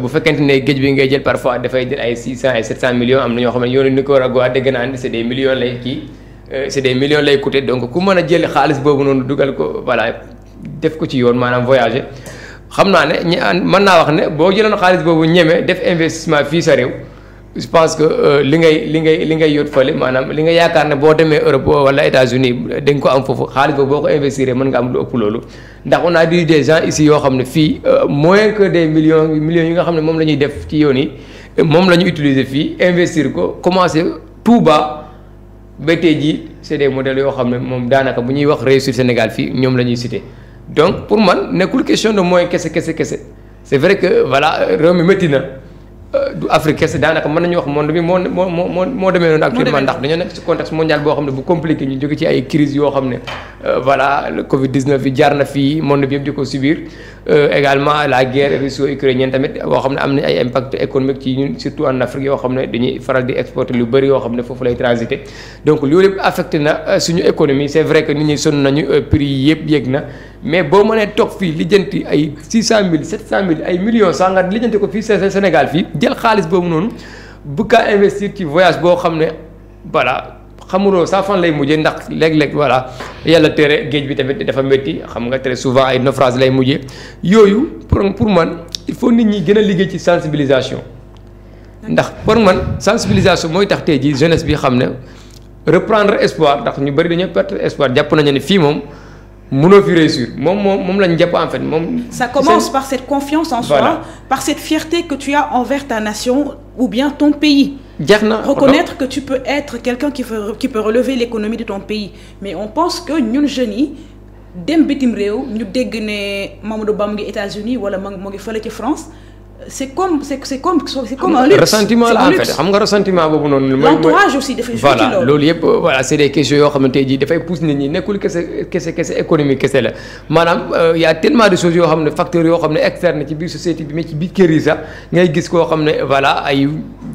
bu fekkente ne géej bi ngay jël parfois dafay jël ay 600 ay 700 millions am na ñoo xam ne yoonu Nicaragua dégg naa ni c'est des millions lay kii c'est des millions lay coûter donc ku mën a jël xaalis boobu noonu dugal ko voilà. def ko ci yoon maanaam voyager xam naa ne mën naa wax ne boo jëloon xaalis boobu ñeme def investissement fii sa réew je pense que li ngay yóot fële maanaam li nga yaakaar ne boo demee Europe wala États-Unis da nga ko am foofu xaalis boobu boo ko investir mën nga am lu ëpp loolu ndax on a dit des gens ici yoo xam ne fii moins que des millions yi nga xam ne moom la ñuy def ci yoon yi moom la ñu utiliser fii investir ko commencer tout bas ba tey jii c'est des modèles yoo xam ne moom daanaka bu ñuy wax réussir Sénégal fii ñoom la ñuy citer donc pour man nekkul question de moyen kese c'est vrai que voilà réew mi métti na du Afrique kese daanaka mën nañu wax monde bi moo demee noonu actuellement ndax dañoo nekk ci contexte mondial boo xam ne bu compliqué ñu jóge ci ay crise yoo xam ne voilà le Covid-19 bi jaar na fii monde bi yëpp di ko subir également la guerre russo-ukrainienne tamit boo xam ne am na ay impact économique ci ñun surtout en Afrique yoo xam ne dañuy faral di exporter lu bëri yoo xam ne foofu lay transiter donc loolu yëpp affecté na suñu économie c'est vrai que nit ñi sonn nañu prix yi yëpp yéeg na mais boo mënee toog fii lijjanti ay 600 000 700 000 ay millions saa nga lijjanti ko fii Sénégal fii jël xaalis boobu noonu bëgg kaa investir ci voyage boo xam ne voilà xamuloo saa fan lay mujjee ndax léeg-léeg voilà yàlla tere géej bi tamit dafa métti xam nga très souvent ay naufrage lay mujjee yooyu pour man il faut nit ñi gën a liggéey ci sensibilisation ndax pour man sensibilisation mooy tax tey jii jeunesse bi xam ne reprendre espoir ndax ñu bëri dañoo perdre espoir jàpp nañu ne fii moom mënoo fi réussir moom lañ jàpp en fait moom. Ça commence par cette confiance en soi, par cette fierté que tu as envers ta nation ou bien ton pays. Reconnaître que tu peux être quelqu'un qui peut relever l'économie de ton pays. Mais on pense que ñun jeunes yi dem bitim réew ñu dégg ne Mamadou Ba mu ngi États-Unis wala mu ngi fële ci France c'est comme un luxe. Ressentiment là en fait xam nga ressentiment boobu noonu. L'entourage aussi dafay jouer ci loolu. voilà loolu yëpp voilà c'est des questions yoo xamante ji dafay pousse nit ñi nekkul kese économique kese la maanaam y a tellement de choses yoo xam ne facteurs yoo xam ne externe ci biir société bi mais ci biir kër yi sax ngay gis koo xam ne voilà ay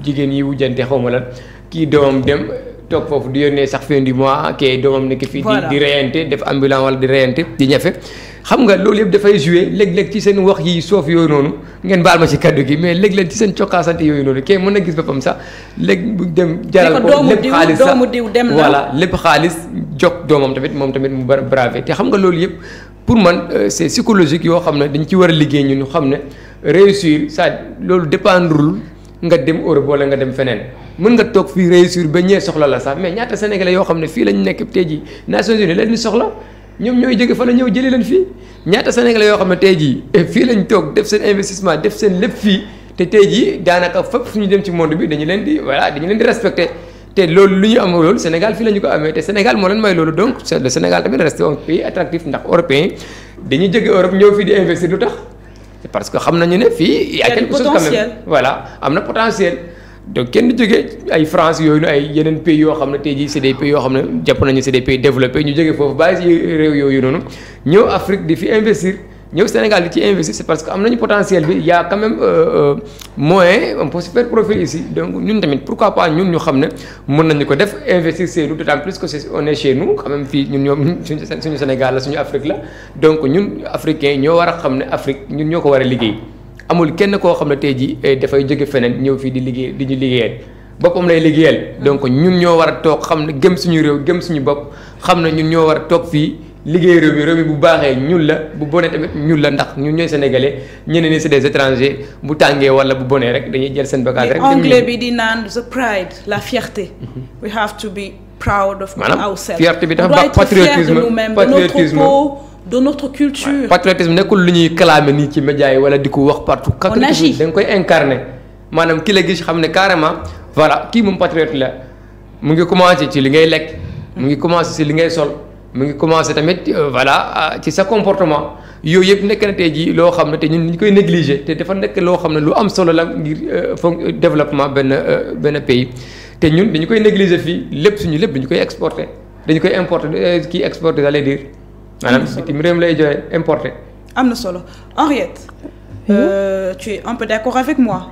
jigéen yi wujjante xaw ma lan kii doomam dem toog foofu di yónnee sax fin du mois kii doomam nekk fii. di reyante def ambulant wala di reyante di ñafe. xam nga loolu yëpp dafay jouer léeg-léeg ci seen wax yi soof yooyu noonu ngeen baal ma ci kaddu gi mais léeg-léeg ci seen cokkaasante yooyu noonu kii mën na gis boppam sax léeg bu dem jaral ko lépp xaalis sax voilà lépp xaalis jox doomam tamit moom tamit mu bravé te xam nga loolu yëpp pour man c'est psychologique yoo xam ne dañ ci war a liggéey ñu xam ne réussir ça loolu dépendrul nga dem Europe wala nga dem feneen mën nga toog fii réussir ba ñee soxla la sax mais ñaata sénégalais yoo xam ne fii lañ nekk tey jii Nations Unies leen di soxla ñoom ñooy jóge fa la ñëw jëlee leen fii ñaata sénégalais yoo xam ne tey jii fii lañ toog def seen investissement def seen lépp fii te tey jii daanaka fépp fu ñu dem ci monde bi dañu leen di respecté te loolu lu ñu am loolu Sénégal fii la ñu ko amee te Sénégal moo leen may loolu donc le Sénégal tamit resté un pays attractif ndax européens dañuy jóge Europe ñëw fii di investir lu tax c'est parce que xam nañu ne fii il y a quelque chose quand même voilà am na potentiel donc kenn du jógee ay France yooyu ay yeneen pays yoo xam ne tey jii c'est des pays yoo xam ne jàpp nañu c'est des pays développés ñu jógee foofu bàyyi si réew yooyu noonu ñëw Afrique di fi investir ñëw Sénégal di ci investir c'est parce que am nañu potentiel bi y a quand même moyen on peut se faire profil ici donc ñun tamit pourquoi pas ñun ñu xam ne mën nañu ko def investir c'est nous d'autant plus que on est chez nous quand même fii ñun ñoom suñu Sénégal la suñu Afrique la donc ñun africains ñoo war a xam ne Afrique ñun ñoo ko war a liggéey amul kenn koo xam ne tey jii dafay jóge feneen ñëw fii di liggéey di ñu liggéeyal boppam lay liggéeyal donc ñun ñoo war a toog xam ne gëm suñu réew gëm suñu bopp xam ne ñun ñoo war a toog fii liggéey réew mi bu baaxee ñun la bu bonee tamit ñun la ndax ñun ñooy sénégalais ñeneen ñi c'est des étrangers bu tàngee wala bu bonee rek dañuy jël seen bagage rek. anglais bi di naan the pride la fierté. we have to be proud of ourselves. fierté bi dafa baax patriotisme de notre culture. patriotisme nekkul lu ñuy clamer nii ci médias yi wala di ko wax partout. on agit da nga koy incarner maanaam ki la gis xam ne carrément voilà kii moom patriote la mu ngi commencer ci li ngay lekk. mu ngi commencer ci li ngay sol. mu ngi commencer tamit voilà ci sa comportement yooyu yëpp nekk na tey jii loo xam ne te ñun ñu koy négliger te dafa nekk loo xam ne lu am solo la ngir développement benn pays te ñun dañu koy négliger fii lépp suñu lépp dañu koy exporter dañu koy importer kii exporter j'allais dire maanaam bitim réew lay joxe importer. am na solo Henriette. Tu es un peu d'accord avec moi.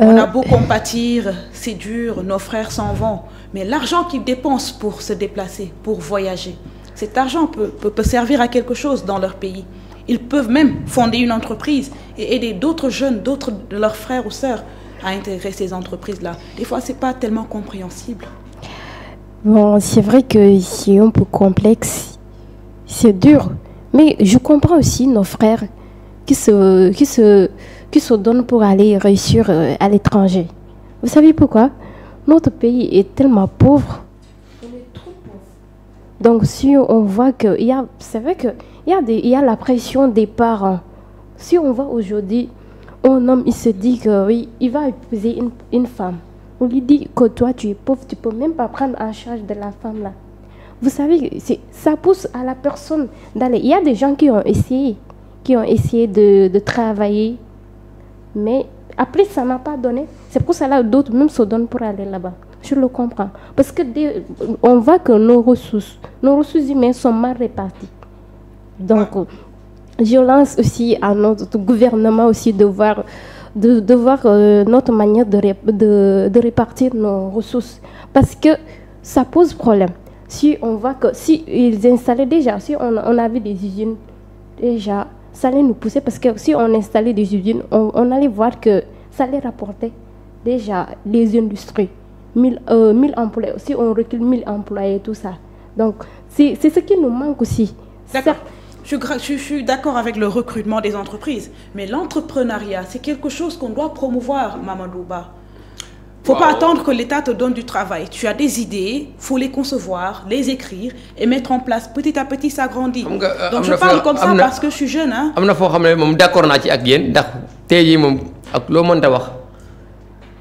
On a beau compatir, c'est dur, nos frères s'en vont, mais l'argent qu'ils dépensent pour se déplacer, pour voyager, cet argent peut servir à quelque chose dans leur pays. Ils peuvent même fonder une entreprise et aider d'autres jeunes, d'autres de leurs frères ou sœurs à intégrer ces entreprises-là. Des fois, c'est pas tellement compréhensible. Bon, c'est vrai que c'est un peu complexe, c'est dur, mais je comprends aussi nos frères qui se donnent pour aller réussir à l'étranger. Vous savez pourquoi? Notre pays est tellement pauvre. Donc si on voit que c'est vrai que il y a la pression des parents. Si on voit aujourd'hui un homme, il se dit que oui, il va épouser une femme. On lui dit que toi tu es pauvre, tu peux même pas prendre en charge de la femme là. Vous savez, ça pousse à la personne d'aller. Il y a des gens qui ont essayé de travailler, mais après ça n'a pas donné. C'est pour cela que d'autres même se donnent pour aller là-bas. Je le comprends. Parce que on voit que nos ressources humaines sont mal réparties. Donc, je lance aussi à notre gouvernement aussi de voir notre manière de répartir nos ressources. Parce que ça pose problème. Si on voit que si ils installaient déjà, si on avait des usines, déjà, ça allait nous pousser. Parce que si on installait des usines, on allait voir que ça allait rapporter déjà les industries. 1000 emplois, si on recule 1000 employés et tout ça. Donc, c'est ce qui nous manque aussi. D'accord. Je suis d'accord avec le recrutement des entreprises, mais l'entrepreneuriat, c'est quelque chose qu'on doit promouvoir, Mamadou Ba. Faut pas attendre que l'État te donne du travail. Tu as des idées, faut les concevoir, les écrire et mettre en place. Petit à petit, ça grandit. Donc, je parle comme ça parce que je suis jeune. Hein. Am na foo xam ne moom d'accord naa ci ak yéen ndax tey jii moom ak loo mënta wax.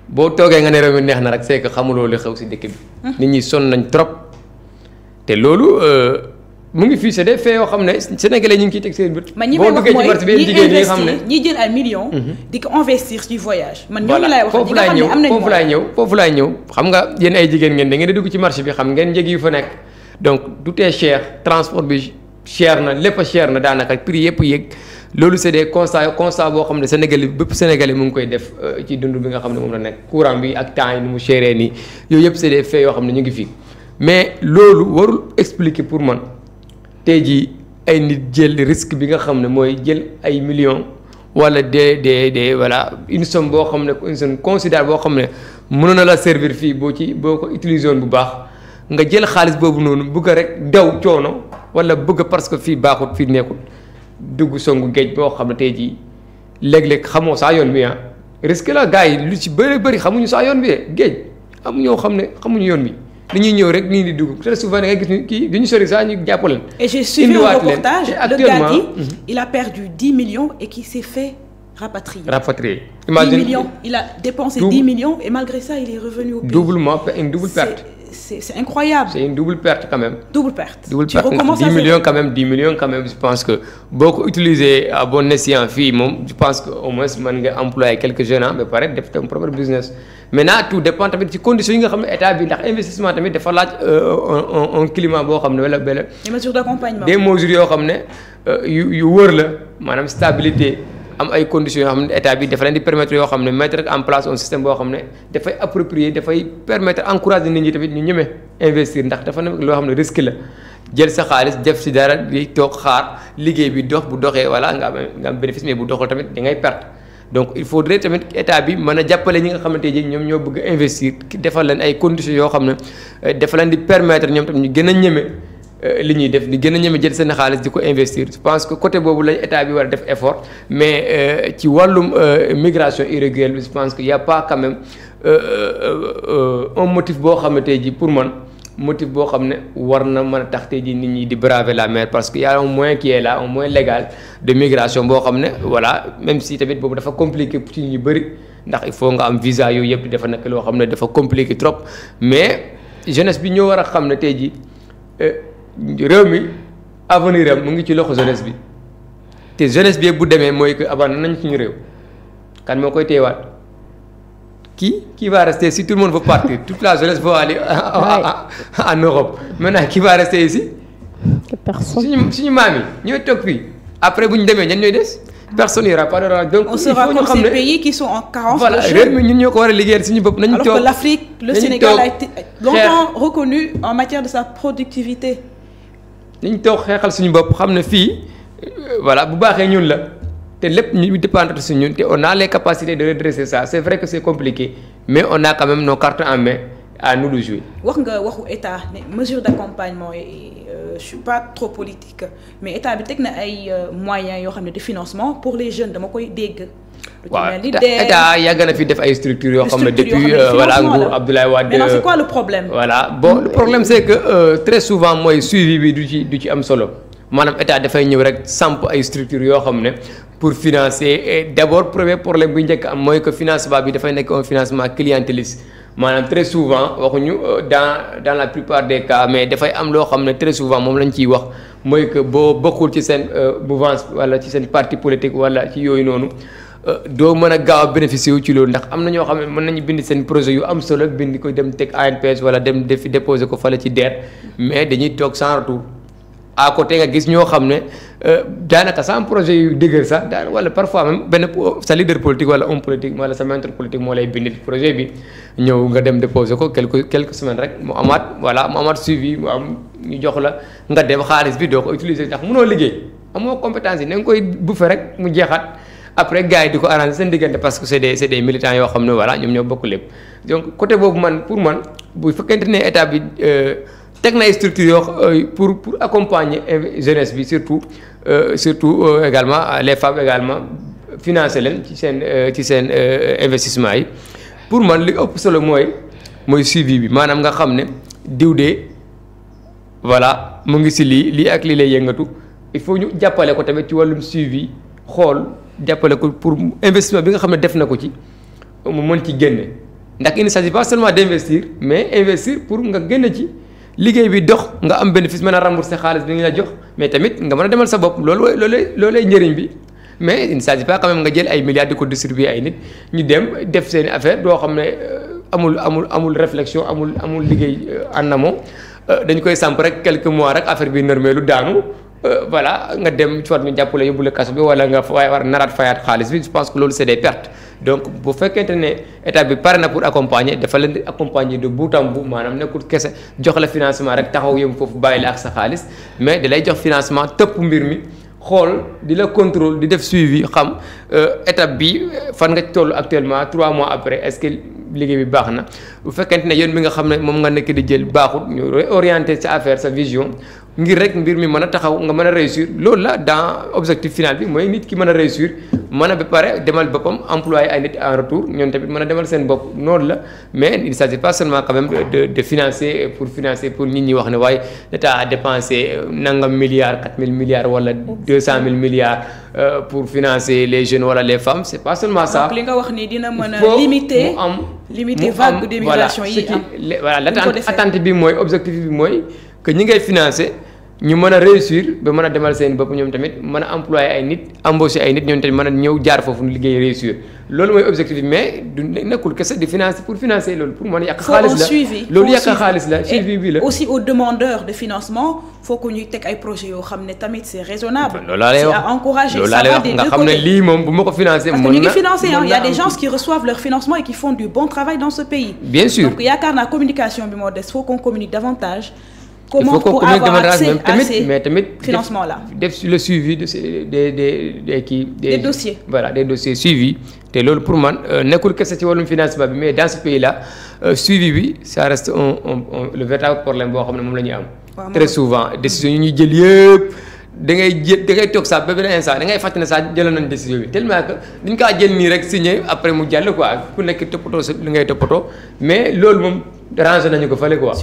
boo toogee nga ne réew mi neex na rek c'est que xamuloo li xew ci dëkk bi. nit ñi sonn nañ trop te loolu mu ngi fii c'est des faits yoo xam ne sénégalais ñu ngi ciy teg seen bët. man ñi may wax mooy ñi jël ay millions. di ko investir ci voyage. man ñooñu laay wax ñi nga xam ne am nañu foofu laay ñëw xam nga yéen ay jigéen ngeen da ngeen di dugg ci marché bi xam ngeen njëg yu fa nekk donc tout est cher transport bi cher na lépp a cher na daanaka prix yëpp yëg loolu c'est des constat boo xam ne sénégalais bépp sénégalais mu ngi koy def ci dund bi nga xam ne moom la nekk courant bi ak temps yi nu mu chéré nii yooyu yëpp c'est des faits yoo xam ne ñu ngi fii mais loolu warul expliquer pour man tey jii ay nit jël risque bi nga xam ne mooy jël ay millions wala des voilà une somme boo xam ne une somme considérable boo xam ne mënoon na la servir fii boo ko utiliser woon bu baax nga jël xaalis boobu noonu bëgg rek daw coono wala bëgg parce que fii baaxut fii nekkul dugg songu géej boo xam ne tey jii léeg-léeg xamoo saa yoon bi risque la gars yi lu ci bëri xamuñu saa yoon bi géej am ñoo xam ne xamuñu yoon bi. dañuy ñëw rek nii di dugg très souvent da ngay gis kii du ñu sori saa ñu jàpp leen. et j'ai suivi un reportage le gars dit il a perdu 10 millions et qui s'est fait rapatrier. Imagine 10 millions il a dépensé 10 millions et malgré ça il est revenu au pays. Une double perte. C'est incroyable. C'est une double perte quand même. Double perte. Tu recommences 10 millions quand même je pense que beaucoup utilisé à bon escient fii moom je pense que au moins mën nga employer quelques jeunes mais pare def ton propre business. Maintenant tout dépend tamit ci conditions yi nga xam ne état bi ndax investissement tamit dafa laaj un climat boo xam ne wala benn. des mesures d'accompagnement. des mesures yoo xam ne yu wër la maanaam stabilité am ay conditions yoo xam ne état bi dafa leen di permettre yoo xam ne mettre en place un système boo xam ne dafay approprier dafay permettre encourager nit ñi tamit ñu ñeme investir ndax dafa nekk loo xam ne risque la jël sa xaalis def ci dara di toog xaar liggéey bi dox bu doxee voilà nga am bénéfice mais bu doxul tamit da ngay perte. donc il faudrait tamit état bi mën a jàppale ñi nga xamante ne ñoom ñoo bëgg a investir defal leen ay conditions yoo xam ne dafa leen di permettre ñoom tamit ñu gën a ñeme li ñuy def di gën a ñeme jël seen xaalis di ko investir je pense que côté boobu lañ état bi war a def effort mais ci wàllum migration irrégulière bi je pense que y a pas quand même un motif boo xam ne tey jii pour man motif boo xam ne war na mën a tax tey jii nit ñi di braver la mer parce que y a un moyen qui est là un moyen légal de migration boo xam ne voilà même si tamit boobu dafa compliqué ci ñu bëri ndax il faut nga am visa yooyu yëpp dafa nekk loo xam ne dafa compliqué trop mais jeunesse bi ñoo war a xam ne tey jii réew mi avenir am mu ngi ci loxo jeunesse bi te jeunesse bi yëpp bu demee mooy que abandonné nañ suñu réew kan moo koy teewaat qui va rester si tout le monde veut partir toute la jeunesse va aller en Europe maintenant qui va rester ici. personne suñu maam yi ñooy toog fii après bu ñu demee ñan ñooy des. personne n'y aura pas de donc on sera comme ces pays qui sont en carence. voilà réew mi ñun ñoo ko war a liggéeyal suñu bopp nañu toog alors que l'Afrique le Sénégal a été longtemps reconnu en matière de sa productivité. nañu toog xeexal suñu bopp xam ne fii voilà bu baaxee ñun la te lépp ñu dépendre si ñun te on a les capacités de redresser ça c'est vrai que c'est compliqué mais on a quand même nos cartes en main à nous de jouer. wax nga waxu état ne mesure d'accompagnement je suis pas trop politique mais état bi teg na ay moyens yoo xam ne de financement pour les jeunes dama koy dégg. waaw état yàgg na fi def ay structures yoo xam ne depuis voilà nguur Abdoulaye Wade. maintenant c'est quoi le problème. voilà bon le problème c'est que très souvent mooy suivi bi du ci am solo maanaam état dafay ñëw rek samp ay structures yoo xam ne pour financer et d'abord premier problème bu njëkk am mooy que financement bi dafay nekk un financement clientéliste maanaam très souvent waxuñu dans la plupart des cas mais dafay am loo xam ne très souvent moom lañ ciy wax mooy que boo bokkul ci seen mouvance wala ci seen parti politique wala ci yooyu noonu. doo mën a gaaw a bénéficier wu ci loolu ndax am na ñoo xam ne mën nañu bind seen projet yu am solo bind ko dem teg ANPS wala dem defi déposer ko fale ci DER mais dañuy toog sans retour à côté nga gis ñoo xam ne daanaka sans projet yu dëgër sax daan wala parfois même benn sa leader politique wala homme politique wala sa mentor politique moo lay bindil projet bi ñëw nga dem déposer ko quelques semaines rek mu amaat suivi mu am ñu jox la nga dem xaalis bi doo ko utiliser ndax mënoo liggéey amoo compétence yi na nga koy buffe rek mu jeexaat. après gars yi di ko arranger seen diggante parce que c'est des militants yoo xam ne voilà ñoom ñoo bokk lépp donc côté boobu pour man bu fekkente ne état bi teg na ay structures yoo pour accompagner jeunesse bi surtout également les femmes également financer leen ci seen investissement yi pour man li ëpp solo mooy suivi bi maanaam nga xam ne diw de voilà mu ngi si lii ak lii lay yëngatu il faut ñu jàppale ko tamit ci wàllum suivi xool. jàppale ko pour investissement bi nga xam ne def na ko ci mu mën ci génne ndax il ne s'agit pas seulement d'investir mais investir pour nga génne ci liggéey bi dox nga am bénéfice mën a rembourser xaalis bi ñu la jox mais tamit nga mën a demal sa bopp loolay njëriñ bi mais il ne s'agit pas quand même nga jël ay milliards di ko distribuer ay nit ñu dem def seen affaire doo xam ne amul réflexion amul liggéey en amont dañ koy samp rek quelques mois rek affaire bi normé lu daanu voilà nga dem soit ñu jàppale yóbbu la kaso bi wala nga war naraat fayaat xaalis bi je pense que loolu c'est des pertes donc bu fekkente ne état bi pare na pour accompagner dafa leen di accompagner de bout en bout maanaam nekkul kese jox la financement rek taxaw yëm foofu bàyyi la ak sa xaalis mais da lay jox financement tëpp mbir mi xool di la contrôle di def suivi xam étape bi fan nga toll actuellement 3 mois après est-ce que liggéey bi baax na bu fekkente ne yoon bi nga xam ne moom nga nekk di jël baaxut ñu orienté sa affaire sa vision ngir rek mbir mi mën a taxaw nga mën a réussir loolu la dans objectif final bi mooy nit ki mën a réussir mën a ba pare demal boppam employé ay nit en retour ñoom tamit mën a demal seen bopp noonu la mais il s'agit pas seulement quand même de financer pour nit ñi wax ne waaye l'État a dépensé nangam milliards 4000 milliards wala 200 000 milliards pour financer les jeunes wala les femmes c'est pas seulement ça. donc li nga wax ni dina mën a limiter vague d'immigration yi am voilà l'attente bi mooy objectif bi mooy que ñi ngay financer ñu mën a réussir ba mën a demal seen bopp ñoom tamit mën a employer ay nit embaucher ay nit ñoom tamit mën a ñëw jaar foofu nu liggéey réussir loolu mooy objectif bi mais du nekkul kese di financer pour financer loolu pour mën a yàq xaalis la loolu yàq xaalis la suivi bi la aussi aux demandeurs de financement faut que ñuy teg ay projets yoo xam ne tamit c'est raisonnable loolu laa lay wax c'est à encourager loolu laa lay wax nga xam ne lii moom bu ma ko financer parce que ñu ngi financer il y a des gens qui reçoivent leur financement et qui font du bon travail dans ce pays bien sûr donc yaakaar naa communication bi moo des faut qu'on communique davantage comment il faut pour avoir accès à ces tamit financements là def le suivi de des dossiers voilà des dossiers suivis te loolu pour man nekkul kese ci wàllum financement bi mais dans ce pays là suivi bi ça reste le véritable problème boo xam ne moom la ñuy am très souvent décision yi ñuy jël yëpp da ngay toog sax ba benn instant da ngay fàttali ne sax jëloon nañ décision bi tellement que dañ kaa jël nii rek signé après mu jàll quoi ku nekk toppatoo sa li ngay toppatoo mais loolu moom rangé nañu ko fële quoi.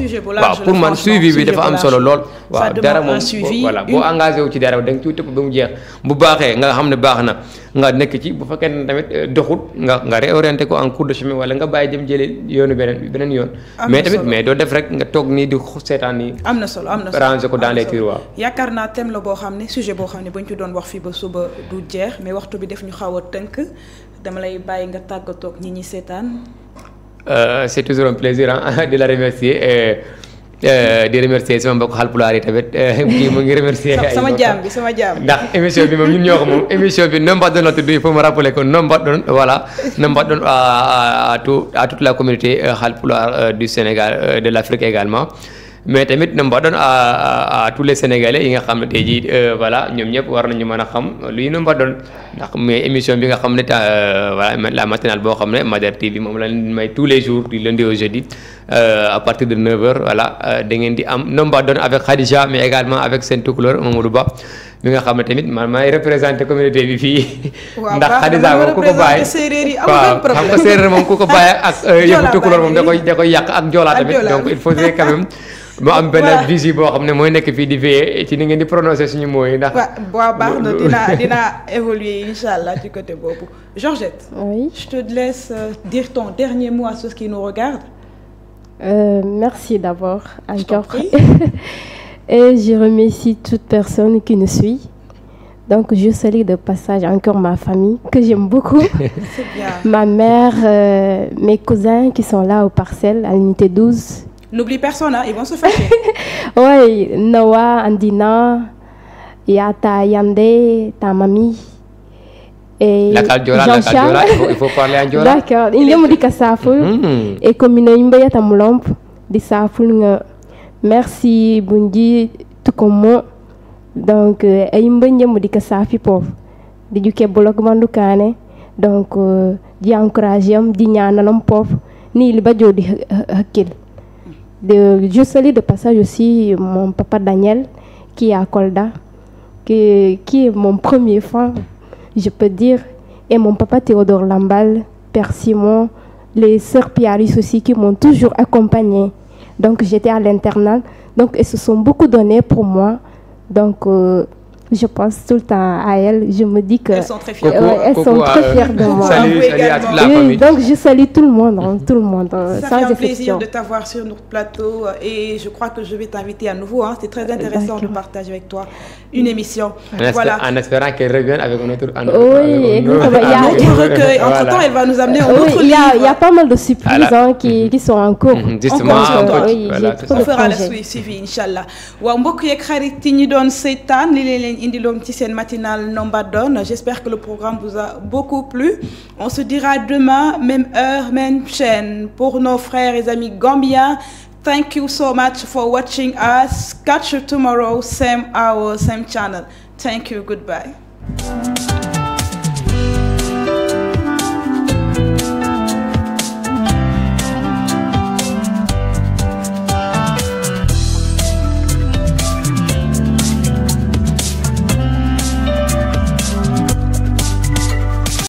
waaw pour man suivi bi dafa am solo lool. waaw dara moom voilà boo engagé wu ci dara da nga ciy topp ba mu jeex bu baaxee nga xam ne baax na nga nekk ci bu fekkee ne tamit doxut nga réorienté ko en cours de chemin wala nga bàyyi dem jëlee yoonu beneen yoon. mais tamit mais doo def rek nga toog nii di seetaan nii. am na solo rangé ko dans les tiroirs. yaakaar naa thème la boo xam ne sujet boo xam ne bañ ci doon wax fii ba suba du jeex mais waxtu bi def ñu xaw a tënk dama lay bàyyi nga tàggatoo ak ñi ñi seetaan. C'est toujours un plaisir de la remercier di remercier sama mbokk Haalpulaar yi tamit kii mu ngi remercier sama jaam ndax émission bi moom ñun ñoo ko moom émission bi Nombaɗon la tudd il faut me rappeler que Nombaɗon voilà Nombaɗon à toute la communauté Haalpulaar du Sénégal de l'Afrique également mais tamit Nombaɗon à tous les Sénégalais yi nga xam ne tey jii voilà ñoom ñëpp war nañu mën a xam luy Nombaɗon ndax mais émission bi nga xam ne voilà la matinale boo xam ne Madiar TV moom la may tous les jours du lundi au jeudi à partir de 9h voilà da ngeen di am Nombaɗon avec Khadija mais également avec seen tukulóor Mamadou Ba mi nga xam ne tamit man maay représenté communauté bi fii. ndax Khadija moom ku ko bàyyi waaw xam nga séeréer moom ku ko bàyyi ak yëfu tukulóor moom da koy yàq ak joolaa tamit donc il faudrait quand même. moo am benn visie boo xam ne mooy nekk fii di veiller ci ni ngeen di prononcer suñu mots yi ndax. waaw baax na dinaa évoluer incha allah ci côté boobu Georgette. Oui. Je te laisse dire ton dernier mot à ceux qui nous regardent. Merci d'abord encore. Et je remercie toute personne qui nous suit. Donc je salue de passage encore ma famille que j'aime beaucoup. C'est bien. Ma mère, mes cousins qui sont là aux parcelles à l'unité 12. N'oublie personne, hein, ils vont se fâcher. Oui, Noah, Andina, Yata, Yandé, ta mamie. Et Jean-Charles. Il faut parler en Diola. D'accord. Il y a des casafou. Et comme il y a des lampe, des safou. Merci, Bundi, tout comme moi. Donc, il y a des casafi pauvres. Des duquets bolok mandukane. Donc, d'y encourager, d'y nyananam pauvre. Ni il badjo di hakil. Je salue de passage aussi mon papa Daniel qui est à Kolda, qui est mon premier fan, je peux dire, et mon papa Théodore Lambal, Père Simon, les sœurs Piaris aussi qui m'ont toujours accompagnée. Donc j'étais à l'internat, donc elles se sont beaucoup données pour moi. Donc je pense tout le temps à elles. Je me dis qu'elles sont très fières. Elles sont très fières de moi. Salut à toute la famille. Donc je salue tout le monde, tout le monde. Ça fait un plaisir de t'avoir sur notre plateau et je crois que je vais t'inviter à nouveau. C'est très intéressant de partager avec toi une émission. En espérant qu'elle revienne avec un autre recueil. Entre-temps, elle va nous amener un autre livre. Il y a pas mal de surprises qui sont en cours. Justement, on fera la suivi, Inch'Allah. Wa mbokk yeeg xarit yi ñu doon seetaan li leen indiloon ci seen matinal Nombadoon. J'espère que le programme vous a beaucoup plu. On se dira demain, même heure, même chaîne. Pour nos frères et amis gambiens, thank you so much for watching us. Catch you tomorrow, same hour, same channel. Thank you. Goodbye.